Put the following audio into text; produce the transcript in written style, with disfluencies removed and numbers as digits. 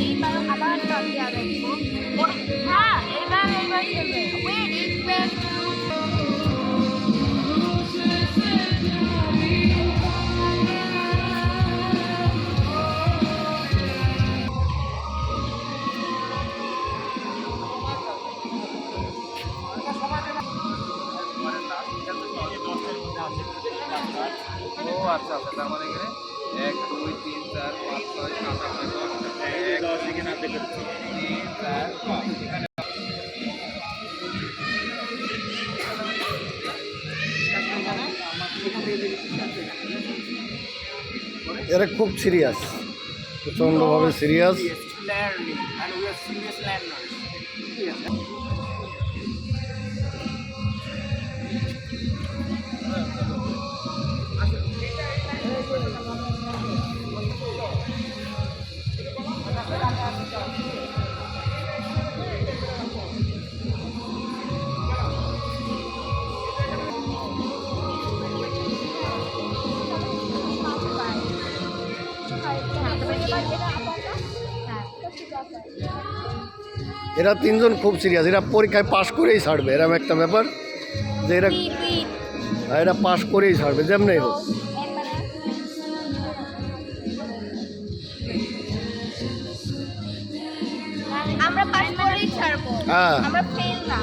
এইবার আবার টান দেওয়া দেখবো হ্যাঁ এইবার খেলবে ওয়েট ও আচ্ছা আচ্ছা, তার মানে এখানে 1 2 3 4 5 6 7 8 9 10 এখানে আপডেট করছি 3 4 5 এখানে এরা খুব সিরিয়াস, প্রচণ্ডভাবে সিরিয়াস। এরা তিনজন খুব সিরিয়াস, এরা পরীক্ষায় পাশ করেই ছাড়বে, এরকম একটা ব্যাপার যে এরা পাশ করেই ছাড়বে যেমনি হোক। আমরা পাস করেই ছাড়বো, হ্যাঁ আমরা ফেল না।